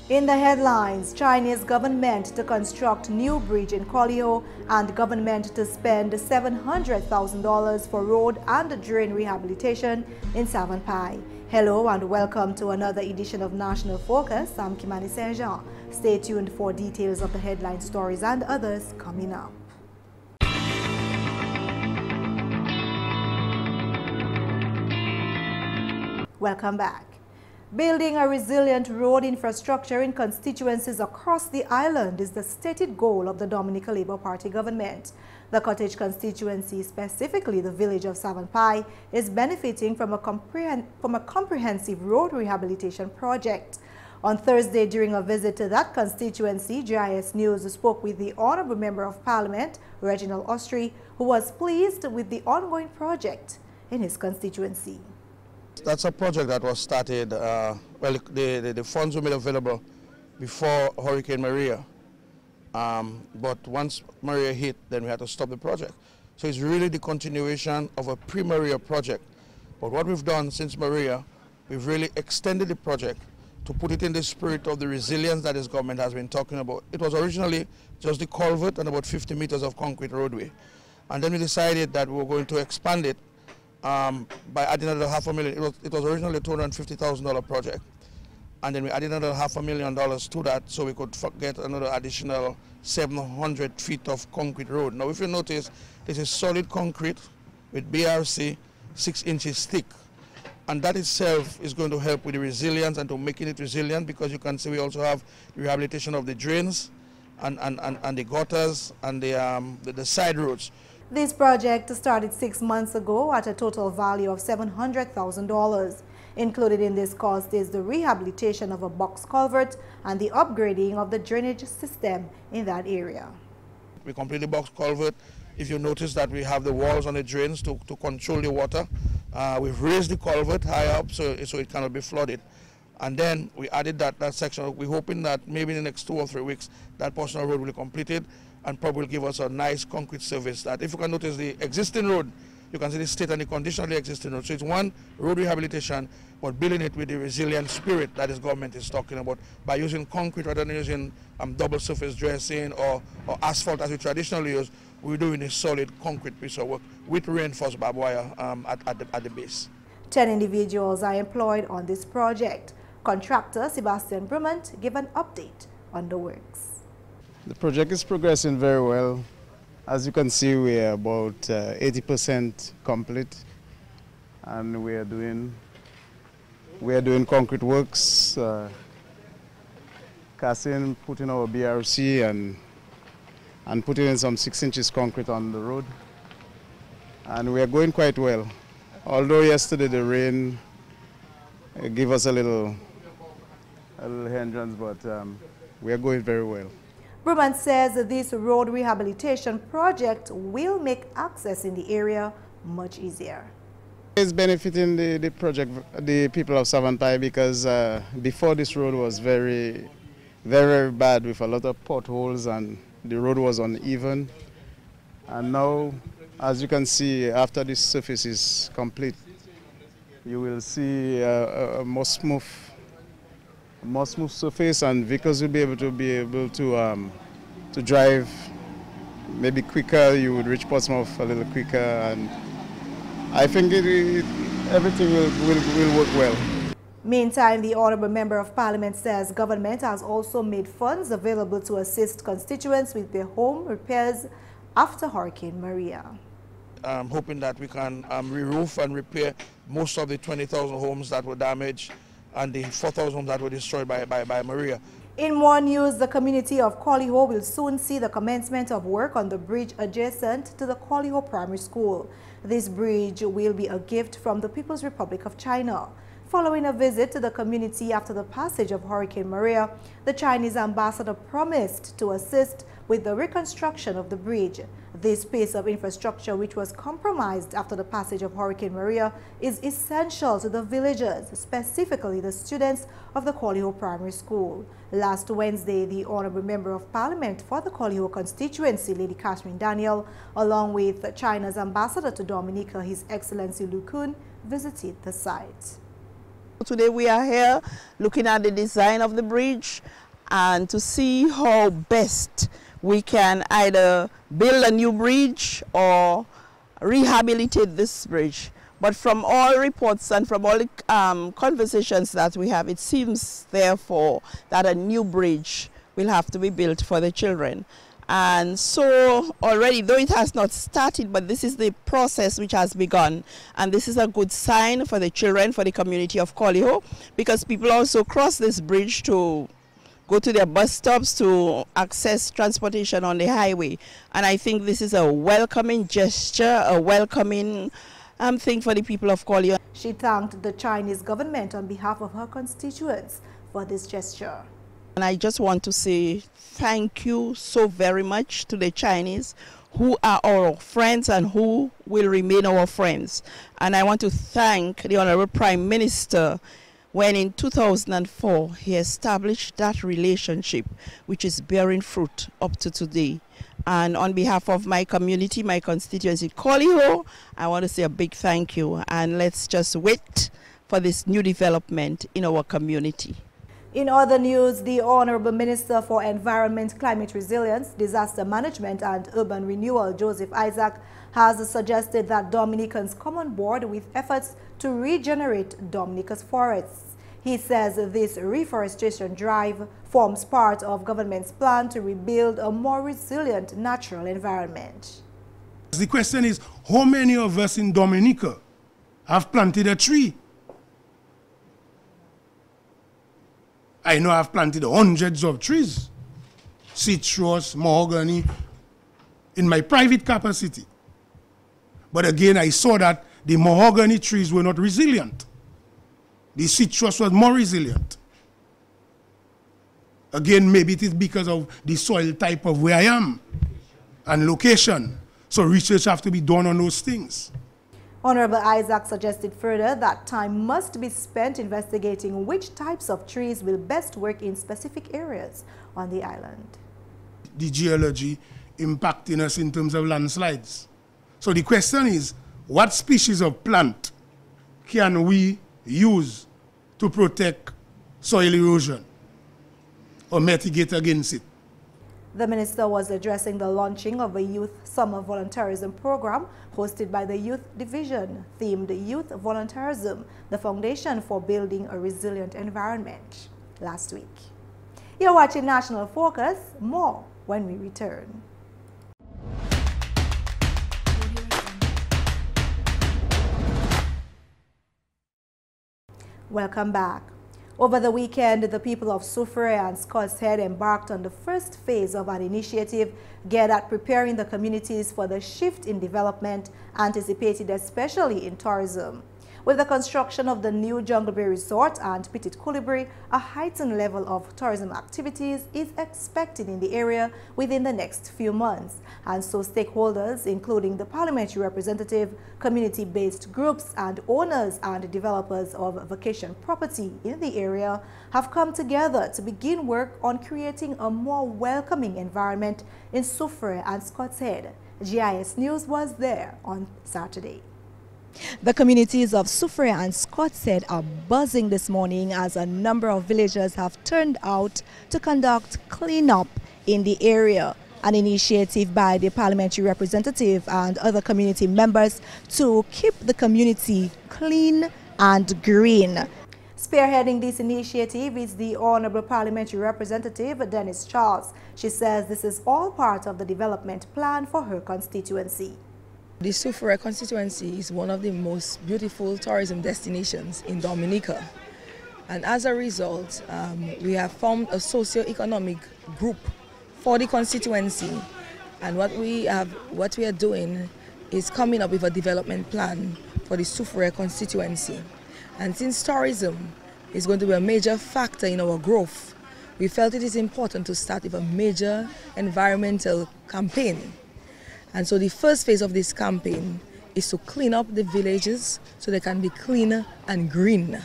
In the headlines, Chinese government to construct new bridge in Colihaut and government to spend $700,000 for road and drain rehabilitation in Savan Paille. Hello and welcome to another edition of National Focus. I'm Kimani. Stay tuned for details of the headline stories and others coming up. Welcome back. Building a resilient road infrastructure in constituencies across the island is the stated goal of the Dominica Labour Party government. The Cottage constituency, specifically the village of Savan Paille, is benefiting from a comprehensive road rehabilitation project. On Thursday, during a visit to that constituency, GIS News spoke with the Honourable Member of Parliament, Reginald Ostry, who was pleased with the ongoing project in his constituency. That's a project that was started, the funds were made available before Hurricane Maria, but once Maria hit, then we had to stop the project. So it's really the continuation of a pre-Maria project. But what we've done since Maria, we've really extended the project to put it in the spirit of the resilience that this government has been talking about. It was originally just the culvert and about 50 meters of concrete roadway. And then we decided that we were going to expand it by adding another $500,000. It was originally a $250,000 project, and then we added another $500,000 to that so we could get another additional 700 feet of concrete road. Now if you notice, this is solid concrete with BRC 6 inches thick, and that itself is going to help with the resilience and to making it resilient, because you can see we also have the rehabilitation of the drains and the gutters and the side roads. This project started 6 months ago at a total value of $700,000. Included in this cost is the rehabilitation of a box culvert and the upgrading of the drainage system in that area. We completed the box culvert. If you notice that we have the walls on the drains to control the water. We've raised the culvert high up so it cannot be flooded. And then we added that section. We're hoping that maybe in the next 2 or 3 weeks that portion of the road will be completed and probably give us a nice concrete surface. That if you can notice the existing road, you can see the state and the condition of the existing road. So it's one, road rehabilitation, but building it with the resilient spirit that this government is talking about by using concrete rather than using double surface dressing or asphalt as we traditionally use. We're doing a solid concrete piece of work with reinforced barbed wire at the base. 10 individuals are employed on this project. Contractor Sebastian Brumant gave an update on the works. The project is progressing very well. As you can see, we are about 80% complete, and we are doing concrete works, casting, putting our BRC and putting in some 6 inches concrete on the road, and we are going quite well. Although yesterday the rain gave us a little hindrance, but we are going very well. Brumant says that this road rehabilitation project will make access in the area much easier. It's benefiting the people of Savan Paille, because before this road was very, very bad with a lot of potholes and the road was uneven. And now, as you can see, after this surface is complete, you will see a more smooth surface, and vehicles will be able to drive maybe quicker. You would reach Portsmouth a little quicker, and I think everything will work well. Meantime, the Honourable Member of Parliament says government has also made funds available to assist constituents with their home repairs after Hurricane Maria. I'm hoping that we can re-roof and repair most of the 20,000 homes that were damaged and the 4,000 homes that were destroyed by Maria. In more news, the community of Colihaut will soon see the commencement of work on the bridge adjacent to the Colihaut Primary School. This bridge will be a gift from the People's Republic of China. Following a visit to the community after the passage of Hurricane Maria, the Chinese ambassador promised to assist with the reconstruction of the bridge. This piece of infrastructure, which was compromised after the passage of Hurricane Maria, is essential to the villagers, specifically the students of the Colihaut Primary School. Last Wednesday, the Honourable Member of Parliament for the Colihaut constituency, Lady Catherine Daniel, along with China's ambassador to Dominica, His Excellency Lu Kun, visited the site. Today we are here looking at the design of the bridge and to see how best we can either build a new bridge or rehabilitate this bridge. But from all reports and from all the conversations that we have, it seems therefore that a new bridge will have to be built for the children. And so already, though it has not started, but this is the process which has begun. And this is a good sign for the children, for the community of Colihaut, because people also cross this bridge to go to their bus stops to access transportation on the highway. And I think this is a welcoming gesture, a welcoming thing for the people of Colihaut. She thanked the Chinese government on behalf of her constituents for this gesture. And I just want to say thank you so very much to the Chinese who are our friends and who will remain our friends. And I want to thank the Honorable Prime Minister when in 2004 he established that relationship which is bearing fruit up to today. And on behalf of my community, my constituency, Colihaut, I want to say a big thank you. And let's just wait for this new development in our community. In other news, the Honorable Minister for Environment, Climate Resilience, Disaster Management and Urban Renewal, Joseph Isaac, has suggested that Dominicans come on board with efforts to regenerate Dominica's forests. He says this reforestation drive forms part of government's plan to rebuild a more resilient natural environment. The question is, how many of us in Dominica have planted a tree? I know I've planted hundreds of trees, citrus, mahogany, in my private capacity. But again, I saw that the mahogany trees were not resilient. The citrus was more resilient. Again, maybe it is because of the soil type of where I am and location. So research has to be done on those things. Honorable Isaac suggested further that time must be spent investigating which types of trees will best work in specific areas on the island. The geology impacting us in terms of landslides. So the question is, what species of plant can we use to protect soil erosion or mitigate against it? The minister was addressing the launching of a youth summer volunteerism program hosted by the Youth Division, themed Youth Volunteerism, the foundation for building a resilient environment, last week. You're watching National Focus. More when we return. Welcome back. Over the weekend, the people of Soufriere and Scott's Head embarked on the first phase of an initiative geared at preparing the communities for the shift in development anticipated especially in tourism. With the construction of the new Jungle Bay Resort and Petit Colibri, a heightened level of tourism activities is expected in the area within the next few months. And so stakeholders, including the parliamentary representative, community-based groups, and owners and developers of vacation property in the area have come together to begin work on creating a more welcoming environment in Soufriere and Scott's Head. GIS News was there on Saturday. The communities of Soufriere and Scott's Head are buzzing this morning as a number of villagers have turned out to conduct cleanup in the area, an initiative by the parliamentary representative and other community members to keep the community clean and green. Spearheading this initiative is the Honorable Parliamentary Representative Dennis Charles. She says this is all part of the development plan for her constituency. The Soufriere constituency is one of the most beautiful tourism destinations in Dominica. And as a result, we have formed a socio-economic group for the constituency. And what we are doing is coming up with a development plan for the Soufriere constituency. And since tourism is going to be a major factor in our growth, we felt it is important to start with a major environmental campaign. And so the first phase of this campaign is to clean up the villages so they can be cleaner and green.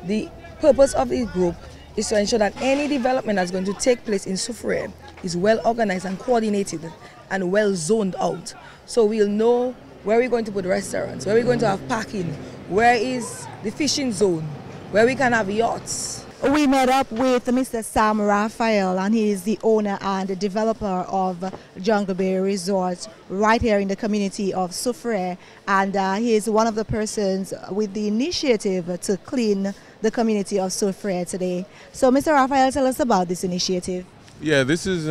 The purpose of the group is to ensure that any development that's going to take place in Soufriere is well organized and coordinated and well zoned out. So we'll know where we're going to put restaurants, where we're going to have parking, where is the fishing zone, where we can have yachts. We met up with Mr. Sam Raphael, and he is the owner and the developer of Jungle Bay Resort right here in the community of Soufrière, and he is one of the persons with the initiative to clean the community of Soufrière today. So Mr. Raphael, tell us about this initiative. Yeah, this is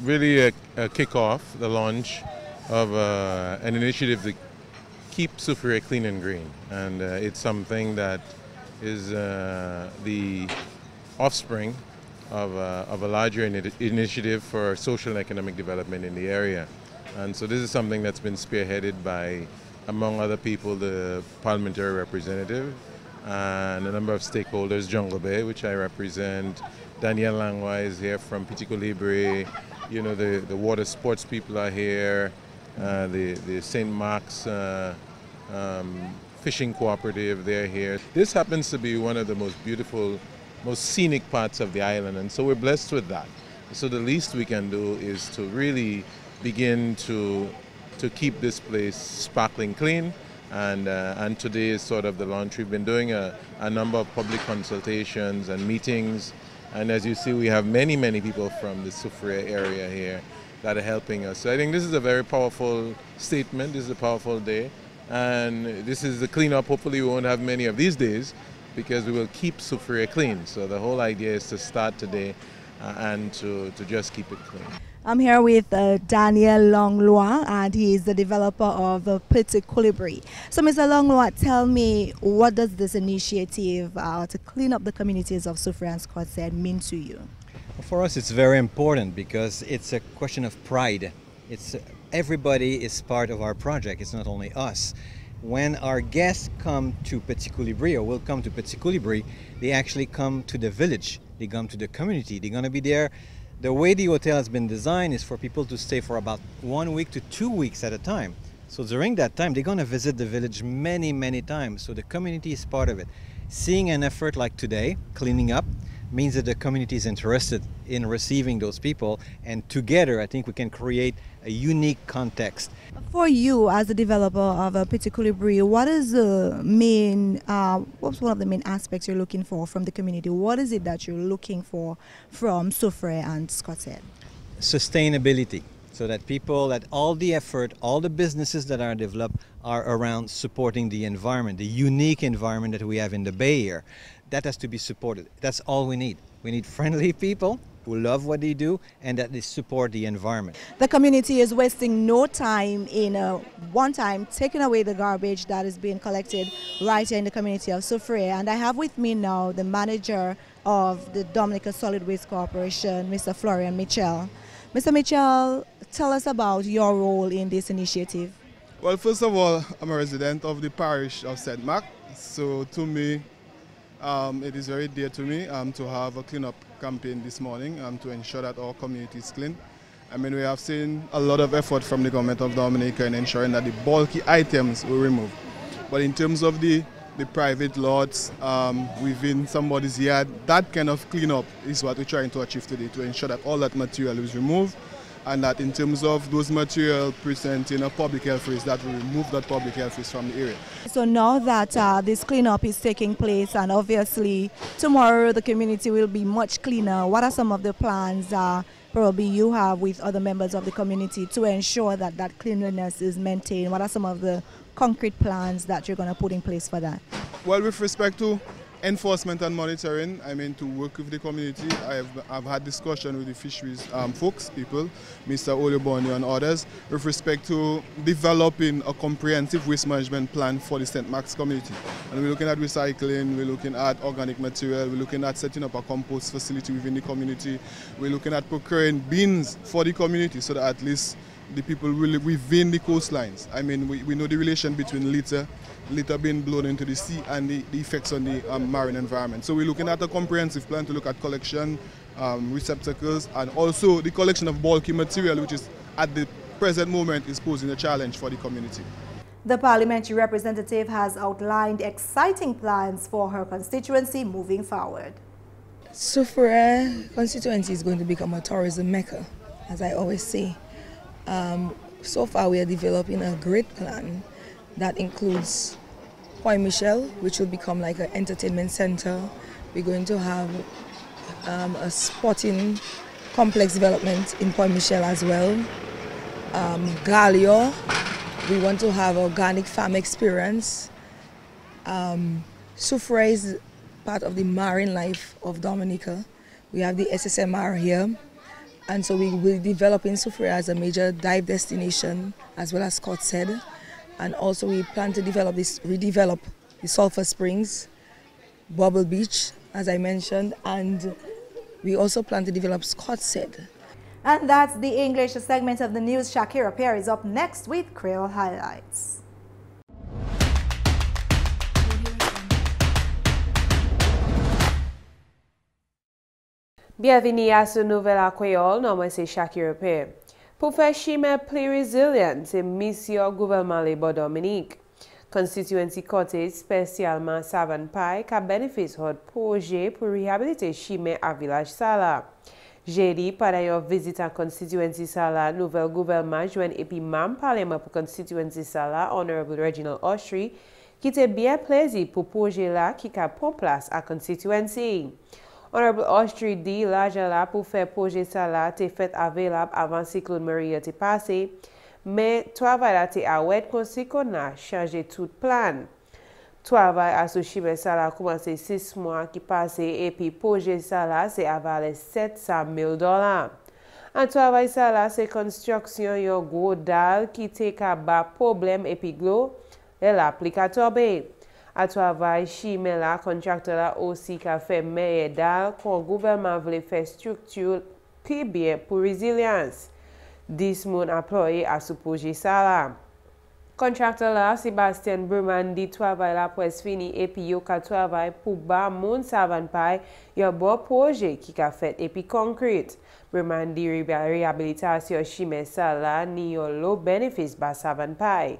really a kickoff, the launch of an initiative to keep Soufrière clean and green, and it's something that is the offspring of a larger initiative for social and economic development in the area. And so this is something that's been spearheaded by, among other people, the parliamentary representative and a number of stakeholders, Jungle Bay, which I represent. Daniel Langwa is here from Petit Colibri. You know, the water sports people are here. The St. Mark's fishing cooperative, they're here. This happens to be one of the most beautiful, most scenic parts of the island, and so we're blessed with that. So the least we can do is to really begin to keep this place sparkling clean, and today is sort of the launch. We've been doing a number of public consultations and meetings, and as you see, we have many people from the Soufrière area here that are helping us. So I think this is a very powerful statement. This is a powerful day. And this is the cleanup. Hopefully we won't have many of these days because we will keep Soufrière clean. So the whole idea is to start today and to just keep it clean. I'm here with Daniel Langlois, and he is the developer of Petit Colibri. So Mr. Langlois, tell me, what does this initiative to clean up the communities of Soufrière and Scottsdale mean to you? For us it's very important because it's a question of pride. Everybody is part of our project. It's not only us. When our guests come to Petit Colibri, or will come to Petit Colibri, they actually come to the village. They come to the community. They're going to be there. The way the hotel has been designed is for people to stay for about 1 week to 2 weeks at a time. So during that time, they're going to visit the village many times. So the community is part of it. Seeing an effort like today, cleaning up, means that the community is interested in receiving those people, and together I think we can create a unique context. For you as the developer of Petit Colibri, what is the main, what's one of the main aspects you're looking for from the community? What is it that you're looking for from Soufrière and Scottsdale? Sustainability, so that all the effort, all the businesses that are developed are around supporting the environment, the unique environment that we have in the Bay here. That has to be supported. That's all we need. We need friendly people who love what they do and that they support the environment. The community is wasting no time in one time taking away the garbage that is being collected right here in the community of Soufrière. And I have with me now the manager of the Dominica Solid Waste Corporation, Mr. Florian Mitchell. Mr. Mitchell, tell us about your role in this initiative. Well, first of all, I'm a resident of the parish of St. Mark, so to me, it is very dear to me to have a cleanup campaign this morning to ensure that our community is clean. I mean, we have seen a lot of effort from the government of Dominica in ensuring that the bulky items were removed. But in terms of the private lots within somebody's yard, that kind of cleanup is what we're trying to achieve today, to ensure that all that material is removed, and that in terms of those material presenting a public health risk, that we remove that public health risk from the area. So now that this cleanup is taking place, and obviously tomorrow the community will be much cleaner, what are some of the plans probably you have with other members of the community to ensure that that cleanliness is maintained? What are some of the concrete plans that you're going to put in place for that? Well, with respect to enforcement and monitoring, I mean, to work with the community, I've had discussion with the fisheries people, Mr. Olubonio and others, with respect to developing a comprehensive waste management plan for the St. Mark's community. And we're looking at recycling, we're looking at organic material, we're looking at setting up a compost facility within the community, we're looking at procuring bins for the community so that at least the people really within the coastlines. I mean, we know the relation between litter being blown into the sea and the effects on the marine environment. So we're looking at a comprehensive plan to look at collection, receptacles, and also the collection of bulky material, which is at the present moment is posing a challenge for the community. The parliamentary representative has outlined exciting plans for her constituency moving forward. Soufrière constituency is going to become a tourism mecca, as I always say. So far we are developing a great plan that includes Paille Michel, which will become like an entertainment center. We're going to have a sporting complex development in Paille Michel as well. Galio, we want to have organic farm experience. Soufrière is part of the marine life of Dominica. We have the SSMR here, and so we will develop in Soufrière as a major dive destination, as well as Scott said. And also we plan to redevelop the Sulphur Springs, Bubble Beach, as I mentioned, and we also plan to develop Scott said. And that's the English segment of the news. Shaakira Pierre is up next with Creole highlights. Bienvenue à ce nouvel Creole, non, moi c'est Shaakira Pierre. Pour faire chimère plus résiliente, c'est mission gouvernement Libre Dominique. Constituency côté spécialement Savan Paille qui bénéficie de projet pour réhabiliter chimère à village Sala. Jeudi, pendant une visite à Constituency Sala, nouvel gouvernement joint et puis même parlement pour Constituency Sala, Honorable Reginald Austrie, qui était bien plaisir pour projet là qui a pris place à Constituency. Honorable Austrie dit l'argent là pour faire projet ça là t'est fait available avant cyclone Maria t'est passé, mais travail là t'est à oued qu'on a changé tout plan. Travail à ce chimère ça là commencé 6 mois qui passé et puis projet ça là c'est avalé $700,000. Un travail ça là c'est construction yon gros dalle qui t'est qu'à bas problème et puis gros elle applique à tomber. À travail chimère là contracteur là aussi qui a fait meilleur dalle qu'on gouvernement voulait faire structure plus bien pour résilience. 10 moun employés à ce projet ça là. Contracteur là Sébastien Burman dit travail là presque fini et puis yo ka travail pour ba moun Savan Paille yon bon projet qui a fait et puis concrete. Burman dit réhabilitation chimère ça là ni yon lo bénéfice ba Savan Paille.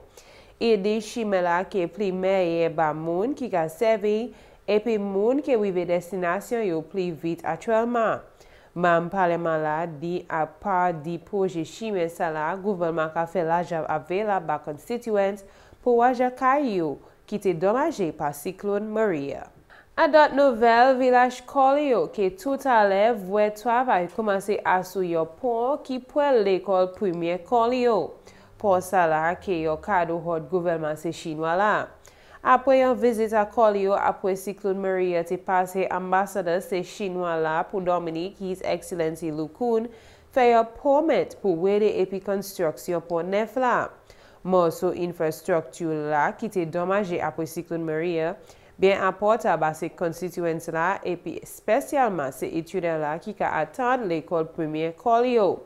Et des chimères là qui est plus meilleur ba moun qui a servi et puis moun qui vive destination yo plus vite actuellement. Même parlement là dit à part du projet chimère ça là gouvernement a fait l'argent available ba constituents pour wager Caillou qui était dommagé par cyclone Maria. À d'autres nouvelles, village Colihaut qui tout à l'heure voit travail commencer à sous yon pont qui peut l'école primaire Colihaut. Pour ça là, que yon cadeau hot gouvernement c'est chinois là. Après une visite à Colo, après cyclone Maria t'est passé ambassadeur c'est chinois là pour Dominique, His Excellency Lukun, fait un permit pour aider et puis construction pour neuf là. Morceau infrastructure là qui t'est dommagé après cyclone Maria, bien apportable à ces constituents là et puis spécialement ces étudiants là qui attendent l'école primaire Colo.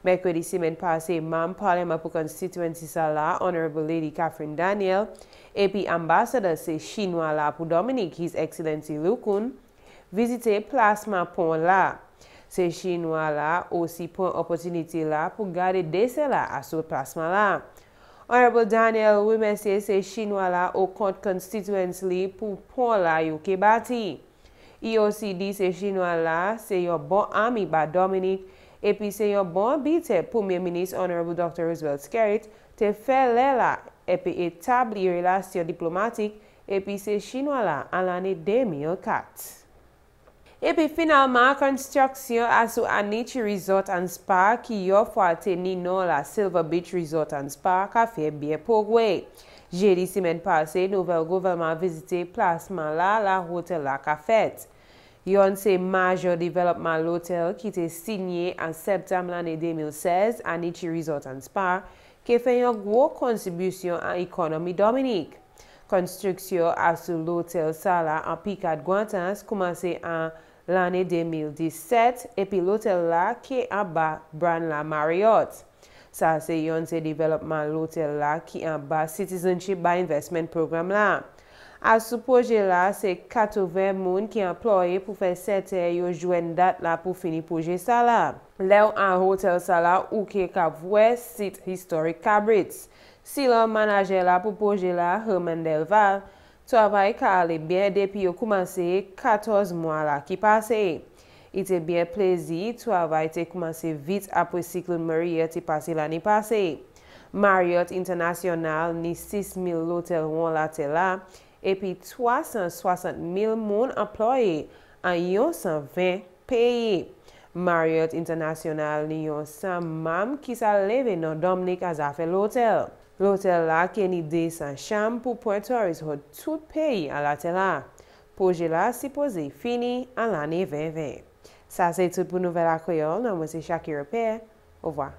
Mercredi semaine passée, même parlement pour constituency ça là, Honorable Lady Catherine Daniel, et puis ambassadeur c'est chinois là pour Dominique, His Excellency Lukun, visiter placement pont là. C'est chinois là aussi pour opportunité là pour garder décès là à ce placement là. Honorable Daniel remercie ces chinois là au compte constituency pour pont là yo qui bâti. Il aussi dit ces chinois là c'est un bon ami par Dominique. Et puis c'est un bon but Premier ministre Honorable Dr. Roosevelt Skerrit te fait là et puis établir relations diplomatiques et puis c'est chinois là en l'année 2004. Et puis finalement construction à ce Anichi Resort and Spa qui offre à tenir la Silver Beach Resort and Spa qui a fait bien progrès. Jeudi semaine passée, nouvel gouvernement a visité placement là la hôtel là qu'a fait. Yon c'est major développement l'hôtel qui était signé en septembre l'année 2016 à Nichi Resort and Spa qui fait une grosse contribution à l'économie dominique. Construction à ce l'hôtel Sala en Picard Guantans commencé en l'année 2017 et puis l'hôtel là qui est en bas brand la Marriott. Ça c'est yon c'est développement l'hôtel là qui est en bas Citizenship by Investment Program là. À ce projet-là, c'est 80 personnes qui sont employés pour faire cette journée date là pour finir le projet ça là. Là, un hôtel ça là ou qui est site historique Cabrit. Si le manager là pour projet là, Herman Delval, travail qui allait bien depuis qu'il commencé 14 mois là qui passé. Il était bien plaisir, travail était commencé vite après cyclone Maria qui passé l'année passée. Marriott International ni 6,000 hôtels là. et puis 360 000 moun employés en 120 pays. Marriott International ni yon mam qui sa leve dans Dominique a fait l'hôtel. L'hôtel là qui ni 200 chambres pour point touriste tout pays à la tela. Projet là supposé fini en l'année 2020. Ça c'est tout pour Nouvelle à Creole. Moi c'est Shaakira Pierre. Au revoir.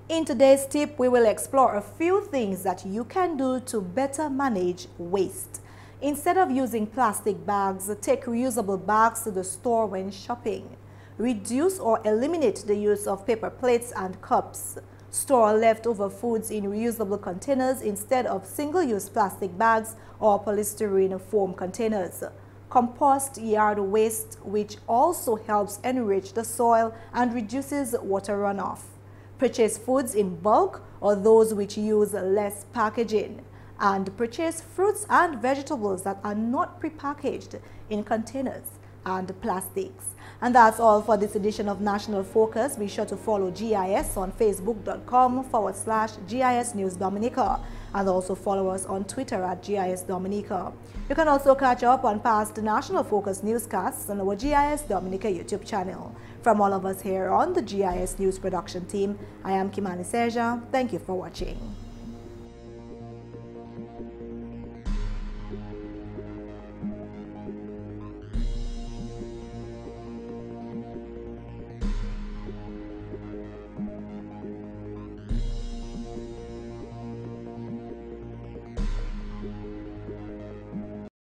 In today's tip, we will explore a few things that you can do to better manage waste. Instead of using plastic bags, take reusable bags to the store when shopping. Reduce or eliminate the use of paper plates and cups. Store leftover foods in reusable containers instead of single-use plastic bags or polystyrene foam containers. Compost yard waste, which also helps enrich the soil and reduces water runoff. Purchase foods in bulk or those which use less packaging. And purchase fruits and vegetables that are not prepackaged in containers and plastics. And that's all for this edition of National Focus. Be sure to follow GIS on facebook.com/GIS News Dominica, and also follow us on Twitter at GIS Dominica. You can also catch up on past National Focus newscasts on our GIS Dominica YouTube channel. From all of us here on the GIS News production team, I am Kimani. Thank you for watching.